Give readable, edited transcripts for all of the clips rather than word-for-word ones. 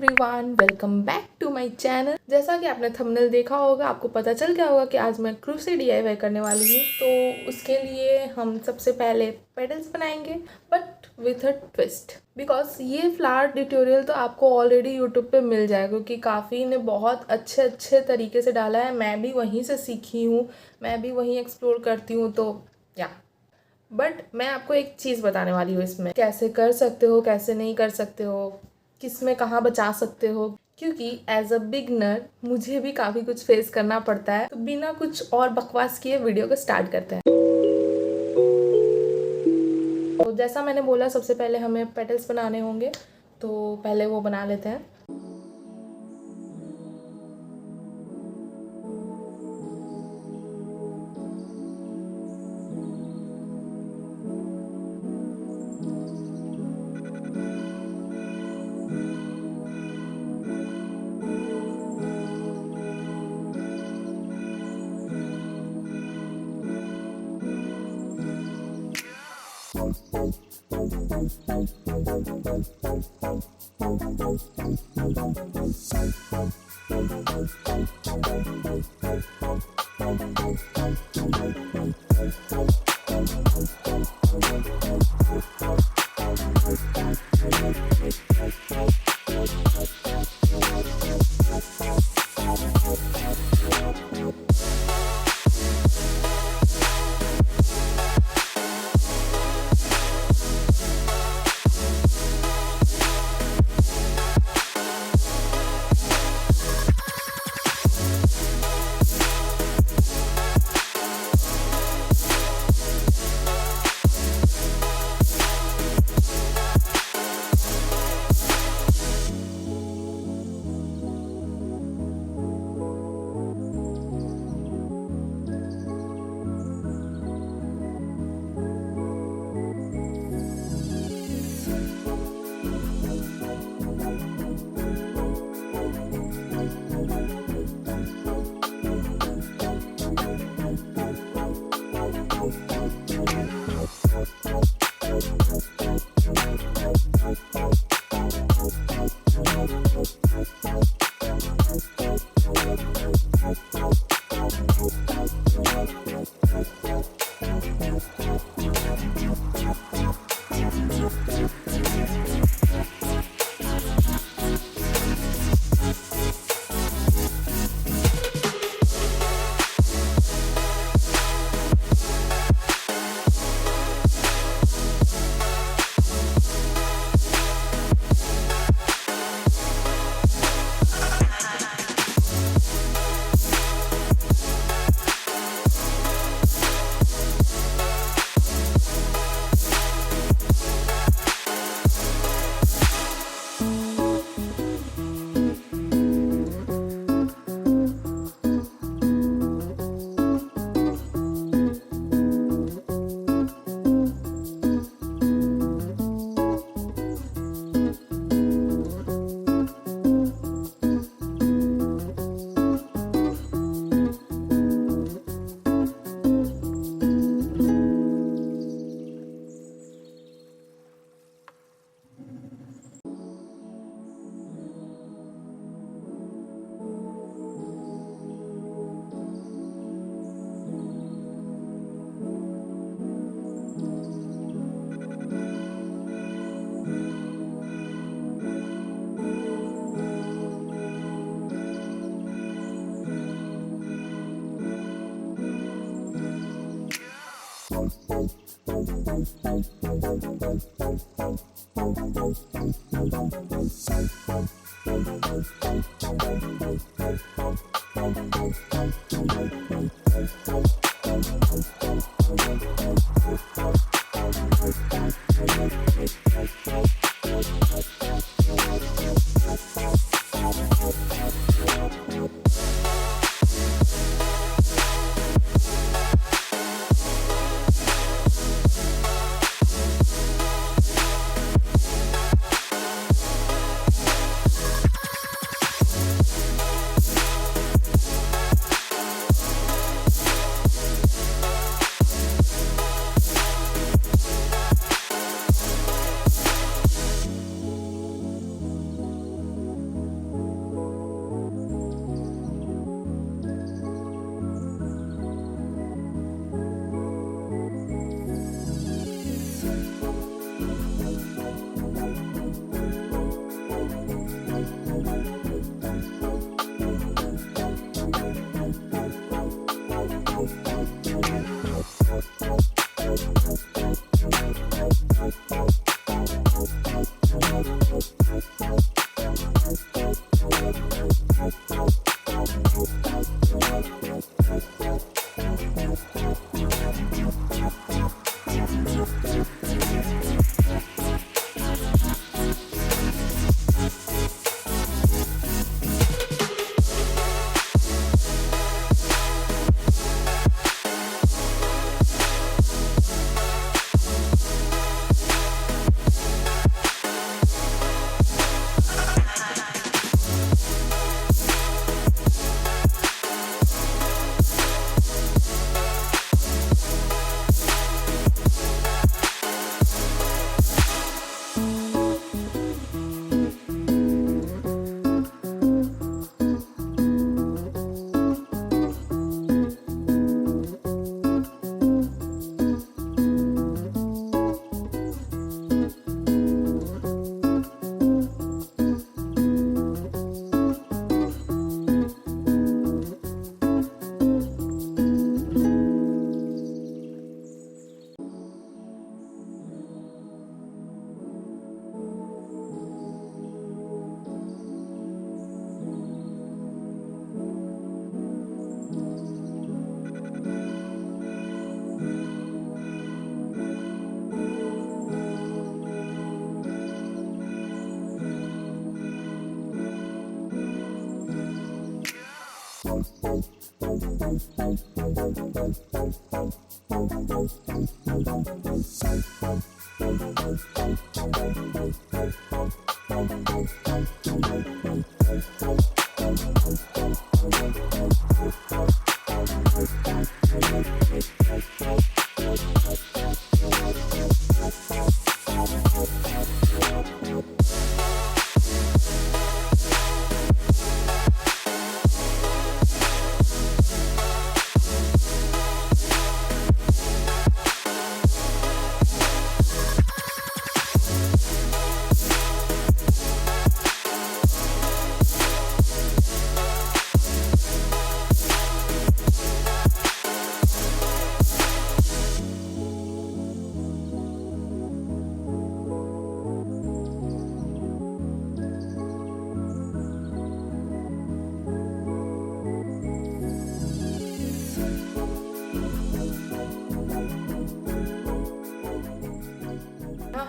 Everyone, welcome back to my channel. जैसा कि आपने थंबनेल देखा होगा, आपको पता चल गया होगा कि आज मैं क्रोशे डीआईवाई करने वाली हूँ। तो उसके लिए हम सबसे पहले पेटल्स बनाएंगे, but with a twist. Because ये फ्लावर ट्यूटोरियल तो आपको ऑलरेडी यूट्यूब पे मिल जाएगा, क्योंकि काफ़ी ने बहुत अच्छे तरीके से डाला है। मैं भी वहीं से सीखी हूँ, मैं भी वहीं एक्सप्लोर करती हूँ। तो या बट मैं आपको एक चीज़ बताने वाली हूँ, इसमें कैसे कर सकते हो, कैसे नहीं कर सकते हो, किस में कहाँ बचा सकते हो। क्योंकि एज अ बिगनर मुझे भी काफ़ी कुछ फेस करना पड़ता है। तो बिना कुछ और बकवास किए वीडियो को स्टार्ट करते हैं। तो जैसा मैंने बोला, सबसे पहले हमें पेटल्स बनाने होंगे, तो पहले वो बना लेते हैं।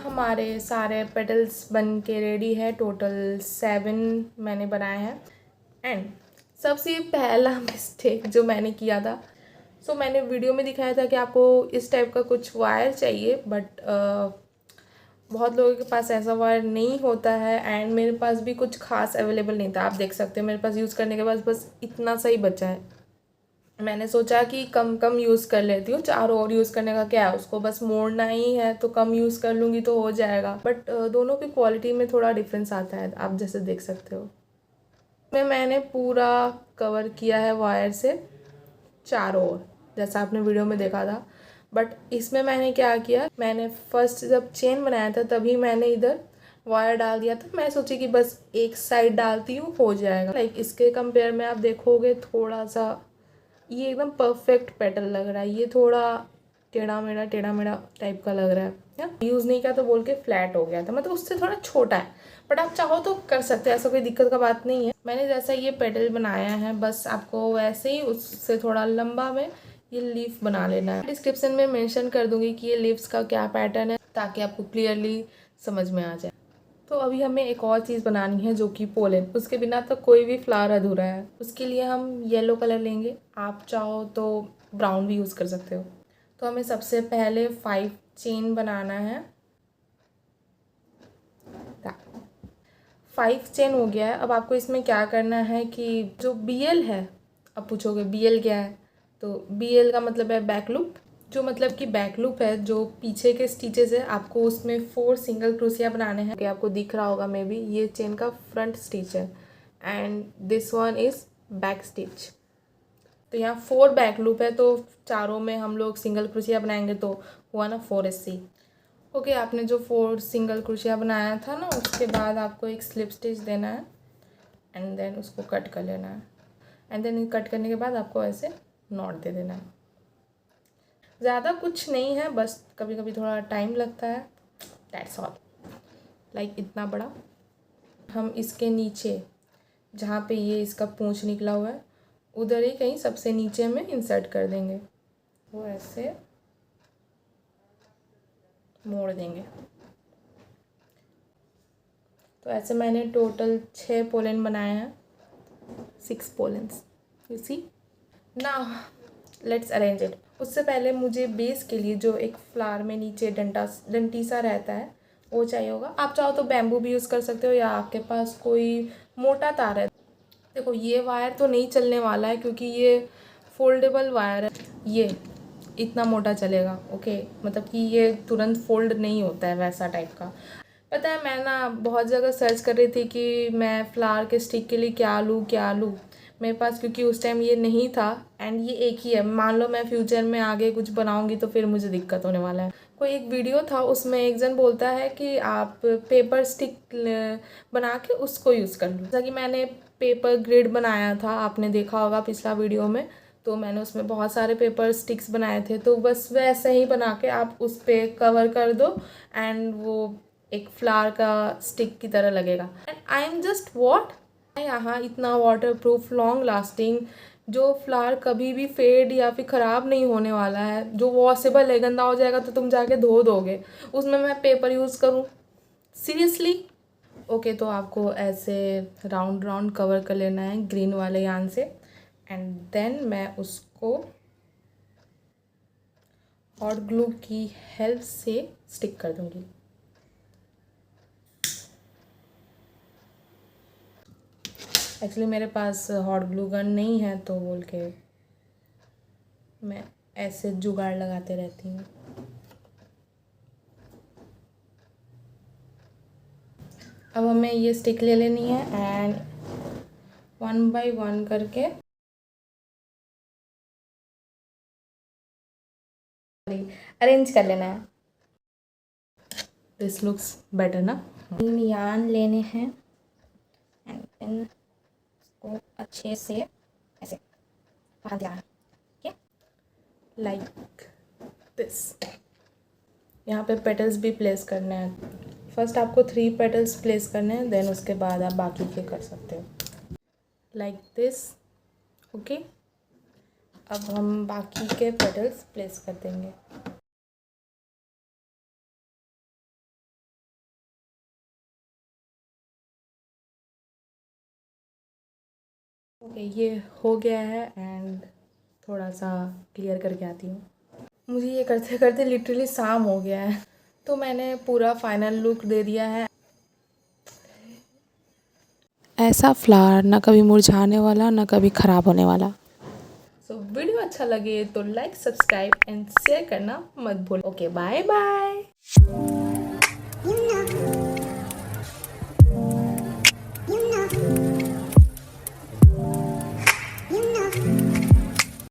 हमारे सारे पेटल्स बन के रेडी है। टोटल 7 मैंने बनाए हैं। एंड सबसे पहला मिस्टेक जो मैंने किया था, मैंने वीडियो में दिखाया था कि आपको इस टाइप का कुछ वायर चाहिए, बट बहुत लोगों के पास ऐसा वायर नहीं होता है एंड मेरे पास भी कुछ खास अवेलेबल नहीं था। आप देख सकते हो मेरे पास यूज़ करने के बाद बस इतना सा ही बचा है। मैंने सोचा कि कम कम यूज़ कर लेती हूँ, चारों ओर यूज़ करने का क्या है, उसको बस मोड़ना ही है तो कम यूज़ कर लूँगी तो हो जाएगा। बट दोनों की क्वालिटी में थोड़ा डिफरेंस आता है, आप जैसे देख सकते हो। मैंने पूरा कवर किया है वायर से चारों ओर, जैसा आपने वीडियो में देखा था। बट इसमें मैंने क्या किया, मैंने फर्स्ट जब चेन बनाया था तभी मैंने इधर वायर डाल दिया था। मैं सोची कि बस एक साइड डालती हूँ हो जाएगा। लाइक इसके कंपेयर में आप देखोगे थोड़ा सा ये एकदम परफेक्ट पेटल लग रहा है, ये थोड़ा टेढ़ा मेढ़ा टाइप का लग रहा है। यूज़ नहीं किया तो बोल के फ्लैट हो गया था, मतलब उससे थोड़ा छोटा है। बट आप चाहो तो कर सकते हैं, ऐसा कोई दिक्कत का बात नहीं है। मैंने जैसा ये पेटल बनाया है बस आपको वैसे ही उससे थोड़ा लंबा में ये लीफ बना लेना है। डिस्क्रिप्शन में मेंशन कर दूंगी कि ये लीव्स का क्या पैटर्न है, ताकि आपको क्लियरली समझ में आ जाए। तो अभी हमें एक और चीज़ बनानी है जो कि पोलन। उसके बिना तो कोई भी फ्लावर अधूरा है। उसके लिए हम येलो कलर लेंगे, आप चाहो तो ब्राउन भी यूज़ कर सकते हो। तो हमें सबसे पहले 5 चेन बनाना है। 5 चेन हो गया है। अब आपको इसमें क्या करना है कि जो BL है, अब पूछोगे BL क्या है, तो BL का मतलब है बैक लूप। जो मतलब कि बैक लूप है, जो पीछे के स्टिचेस है, आपको उसमें 4 सिंगल क्रोशिया बनाने हैं। कि आपको दिख रहा होगा मे बी, ये चेन का फ्रंट स्टिच है and this one is back stitch. तो यहाँ 4 बैक लूप है, तो चारों में हम लोग सिंगल क्रोशिया बनाएंगे तो हुआ ना 4SC। ओके, आपने जो 4 सिंगल क्रोशिया बनाया था ना, उसके बाद आपको एक स्लिप स्टिच देना है एंड देन उसको कट कर लेना है। एंड देन कट करने के बाद आपको ऐसे नॉट दे देना है। ज़्यादा कुछ नहीं है, बस कभी कभी थोड़ा टाइम लगता है, दैट्स ऑल। लाइक इतना बड़ा हम इसके नीचे जहाँ पे ये इसका पूंछ निकला हुआ है उधर ही कहीं सबसे नीचे में इंसर्ट कर देंगे, वो ऐसे मोड़ देंगे। तो ऐसे मैंने टोटल 6 पोलन बनाए हैं, 6 pollens, you see. Now let's arrange it. उससे पहले मुझे बेस के लिए जो एक फ्लावर में नीचे डंटी सा रहता है वो चाहिए होगा। आप चाहो तो बैम्बू भी यूज़ कर सकते हो, या आपके पास कोई मोटा तार है। देखो ये वायर तो नहीं चलने वाला है क्योंकि ये फोल्डेबल वायर है, ये इतना मोटा चलेगा। ओके, मतलब कि ये तुरंत फोल्ड नहीं होता है वैसा टाइप का। पता है मैं ना बहुत जगह सर्च कर रही थी कि मैं फ्लावर के स्टिक के लिए क्या लूँ। मेरे पास क्योंकि उस टाइम ये नहीं था एंड ये एक ही है। मान लो मैं फ्यूचर में आगे कुछ बनाऊंगी तो फिर मुझे दिक्कत होने वाला है। कोई एक वीडियो था, उसमें एक जन बोलता है कि आप पेपर स्टिक बना के उसको यूज़ कर लो। जैसा कि मैंने पेपर ग्रिड बनाया था, आपने देखा होगा पिछला वीडियो में, तो मैंने उसमें बहुत सारे पेपर स्टिक्स बनाए थे। तो बस वैसे ही बना के आप उस पर कवर कर दो एंड वो एक फ्लावर का स्टिक की तरह लगेगा। And I am just what, यहाँ इतना वाटर प्रूफ लॉन्ग लास्टिंग जो फ्लावर कभी भी फेड या फिर ख़राब नहीं होने वाला है, जो वॉशेबल है, गंदा हो जाएगा तो तुम जाके धो दोगे, उसमें मैं पेपर यूज़ करूँ? सीरियसली। ओके, तो आपको ऐसे राउंड राउंड कवर कर लेना है ग्रीन वाले यार्न से एंड देन मैं उसको हॉट ग्लू की हेल्प से स्टिक कर दूंगी। एक्चुअली मेरे पास हॉट ग्लू गन नहीं है, तो बोल के मैं ऐसे जुगाड़ लगाते रहती हूँ। अब हमें ये स्टिक ले लेनी है एंड 1 बाय 1 करके अरेंज कर लेना है। दिस लुक्स बेटर ना। 3 यार्न लेने हैं एंड देन इसको अच्छे से ऐसे बांध देना है, लाइक दिस। यहाँ पे पेटल्स भी प्लेस करने हैं। फर्स्ट आपको 3 पेटल्स प्लेस करने हैं, देन उसके बाद आप बाकी के कर सकते हो, लाइक दिस। ओके, अब हम बाकी के पेटल्स प्लेस कर देंगे। ओके, ये हो गया है एंड थोड़ा सा क्लियर करके आती हूँ। मुझे ये करते करते लिटरली शाम हो गया है, तो मैंने पूरा फाइनल लुक दे दिया है। ऐसा फ्लावर ना कभी मुरझाने वाला, ना कभी ख़राब होने वाला। सो वीडियो अच्छा लगे तो लाइक, सब्सक्राइब एंड शेयर करना मत भूलो। Okay, bye bye.